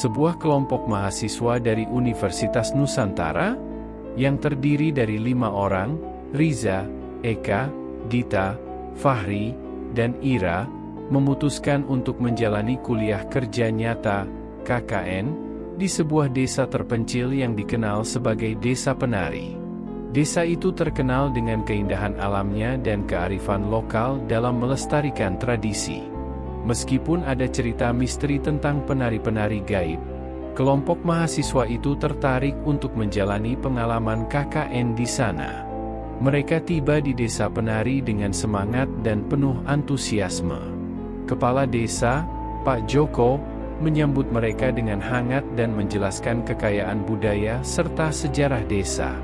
sebuah kelompok mahasiswa dari Universitas Nusantara, yang terdiri dari 5 orang, Riza, Eka, Dita, Fahri, dan Ira, memutuskan untuk menjalani kuliah kerja nyata, KKN, di sebuah desa terpencil yang dikenal sebagai Desa Penari. Desa itu terkenal dengan keindahan alamnya dan kearifan lokal dalam melestarikan tradisi. Meskipun ada cerita misteri tentang penari-penari gaib, kelompok mahasiswa itu tertarik untuk menjalani pengalaman KKN di sana. Mereka tiba di Desa Penari dengan semangat dan penuh antusiasme. Kepala desa, Pak Joko, menyambut mereka dengan hangat dan menjelaskan kekayaan budaya serta sejarah desa.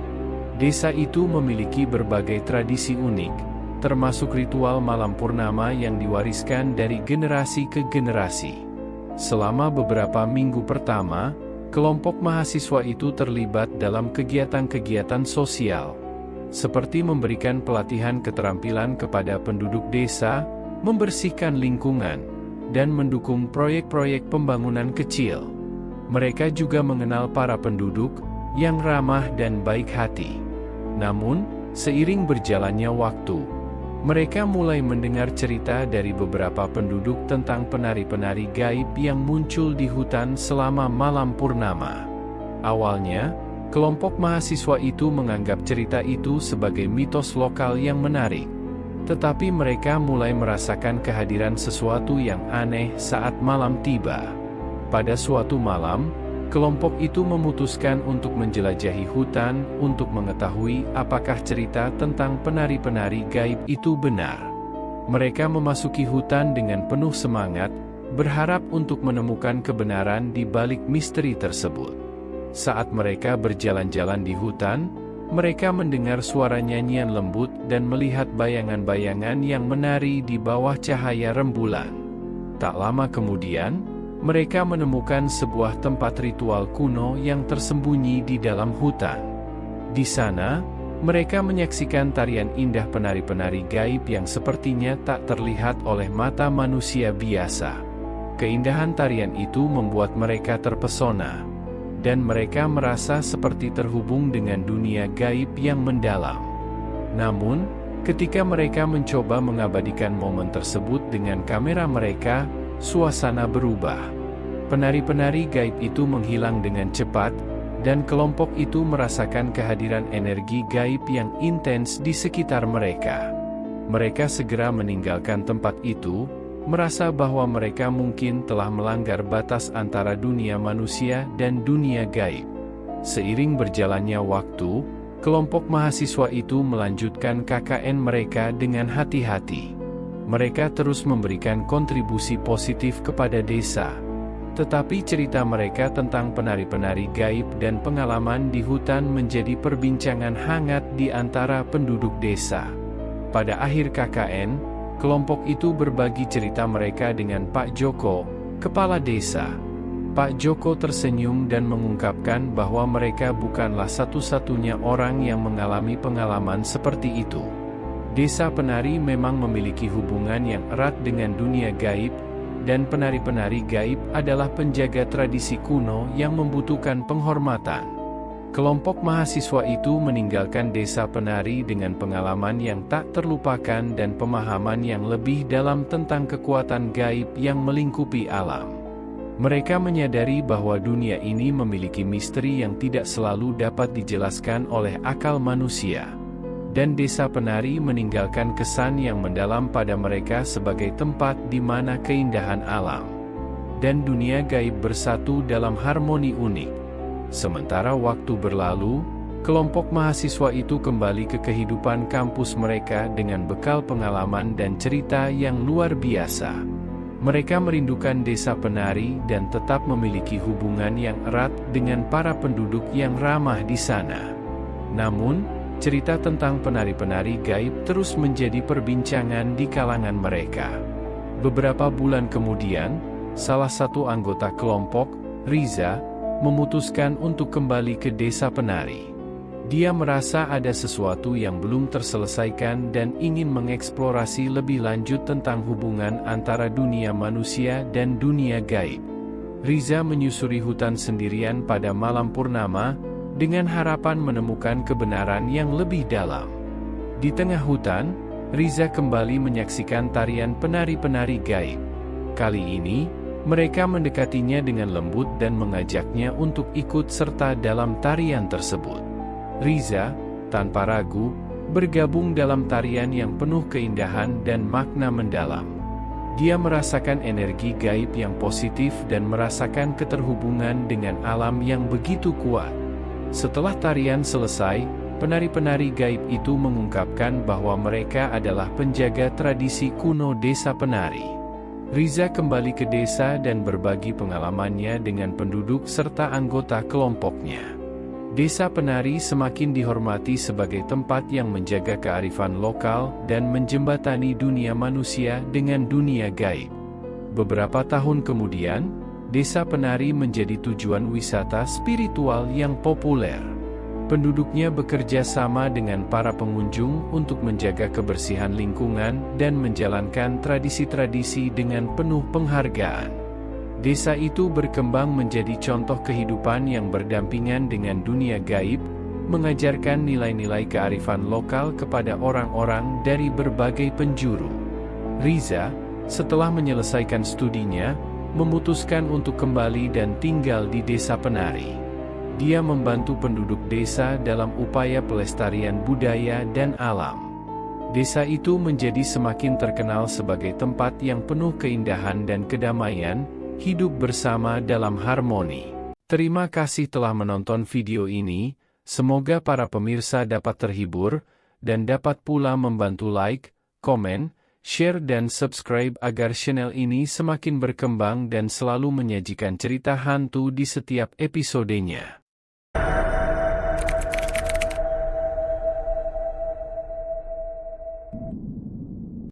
Desa itu memiliki berbagai tradisi unik, termasuk ritual malam purnama yang diwariskan dari generasi ke generasi. Selama beberapa minggu pertama, kelompok mahasiswa itu terlibat dalam kegiatan-kegiatan sosial, seperti memberikan pelatihan keterampilan kepada penduduk desa, membersihkan lingkungan, dan mendukung proyek-proyek pembangunan kecil. Mereka juga mengenal para penduduk yang ramah dan baik hati. Namun, seiring berjalannya waktu, mereka mulai mendengar cerita dari beberapa penduduk tentang penari-penari gaib yang muncul di hutan selama malam purnama. Awalnya, kelompok mahasiswa itu menganggap cerita itu sebagai mitos lokal yang menarik. Tetapi mereka mulai merasakan kehadiran sesuatu yang aneh saat malam tiba. Pada suatu malam, kelompok itu memutuskan untuk menjelajahi hutan untuk mengetahui apakah cerita tentang penari-penari gaib itu benar. Mereka memasuki hutan dengan penuh semangat, berharap untuk menemukan kebenaran di balik misteri tersebut. Saat mereka berjalan-jalan di hutan, mereka mendengar suara nyanyian lembut dan melihat bayangan-bayangan yang menari di bawah cahaya rembulan. Tak lama kemudian, mereka menemukan sebuah tempat ritual kuno yang tersembunyi di dalam hutan. Di sana, mereka menyaksikan tarian indah penari-penari gaib yang sepertinya tak terlihat oleh mata manusia biasa. Keindahan tarian itu membuat mereka terpesona, dan mereka merasa seperti terhubung dengan dunia gaib yang mendalam. Namun, ketika mereka mencoba mengabadikan momen tersebut dengan kamera mereka, suasana berubah. Penari-penari gaib itu menghilang dengan cepat, dan kelompok itu merasakan kehadiran energi gaib yang intens di sekitar mereka. Mereka segera meninggalkan tempat itu, merasa bahwa mereka mungkin telah melanggar batas antara dunia manusia dan dunia gaib. Seiring berjalannya waktu, kelompok mahasiswa itu melanjutkan KKN mereka dengan hati-hati. Mereka terus memberikan kontribusi positif kepada desa. Tetapi cerita mereka tentang penari-penari gaib dan pengalaman di hutan menjadi perbincangan hangat di antara penduduk desa. Pada akhir KKN, kelompok itu berbagi cerita mereka dengan Pak Joko, kepala desa. Pak Joko tersenyum dan mengungkapkan bahwa mereka bukanlah satu-satunya orang yang mengalami pengalaman seperti itu. Desa Penari memang memiliki hubungan yang erat dengan dunia gaib, dan penari-penari gaib adalah penjaga tradisi kuno yang membutuhkan penghormatan. Kelompok mahasiswa itu meninggalkan Desa Penari dengan pengalaman yang tak terlupakan dan pemahaman yang lebih dalam tentang kekuatan gaib yang melingkupi alam. Mereka menyadari bahwa dunia ini memiliki misteri yang tidak selalu dapat dijelaskan oleh akal manusia. Dan Desa Penari meninggalkan kesan yang mendalam pada mereka sebagai tempat di mana keindahan alam dan dunia gaib bersatu dalam harmoni unik. Sementara waktu berlalu, kelompok mahasiswa itu kembali ke kehidupan kampus mereka dengan bekal pengalaman dan cerita yang luar biasa. Mereka merindukan Desa Penari dan tetap memiliki hubungan yang erat dengan para penduduk yang ramah di sana. Namun, cerita tentang penari-penari gaib terus menjadi perbincangan di kalangan mereka. Beberapa bulan kemudian, salah satu anggota kelompok, Riza, memutuskan untuk kembali ke Desa Penari. Dia merasa ada sesuatu yang belum terselesaikan dan ingin mengeksplorasi lebih lanjut tentang hubungan antara dunia manusia dan dunia gaib. Riza menyusuri hutan sendirian pada malam purnama, dengan harapan menemukan kebenaran yang lebih dalam. Di tengah hutan, Riza kembali menyaksikan tarian penari-penari gaib. Kali ini, mereka mendekatinya dengan lembut dan mengajaknya untuk ikut serta dalam tarian tersebut. Riza, tanpa ragu, bergabung dalam tarian yang penuh keindahan dan makna mendalam. Dia merasakan energi gaib yang positif dan merasakan keterhubungan dengan alam yang begitu kuat. Setelah tarian selesai, penari-penari gaib itu mengungkapkan bahwa mereka adalah penjaga tradisi kuno desa penari. Riza kembali ke desa dan berbagi pengalamannya dengan penduduk serta anggota kelompoknya. Desa penari semakin dihormati sebagai tempat yang menjaga kearifan lokal dan menjembatani dunia manusia dengan dunia gaib. Beberapa tahun kemudian, desa penari menjadi tujuan wisata spiritual yang populer. Penduduknya bekerja sama dengan para pengunjung untuk menjaga kebersihan lingkungan dan menjalankan tradisi-tradisi dengan penuh penghargaan. Desa itu berkembang menjadi contoh kehidupan yang berdampingan dengan dunia gaib, mengajarkan nilai-nilai kearifan lokal kepada orang-orang dari berbagai penjuru. Riza, setelah menyelesaikan studinya, memutuskan untuk kembali dan tinggal di desa penari. Dia membantu penduduk desa dalam upaya pelestarian budaya dan alam. Desa itu menjadi semakin terkenal sebagai tempat yang penuh keindahan dan kedamaian, hidup bersama dalam harmoni. Terima kasih telah menonton video ini, semoga para pemirsa dapat terhibur, dan dapat pula membantu like, komen, share dan subscribe agar channel ini semakin berkembang dan selalu menyajikan cerita hantu di setiap episodenya.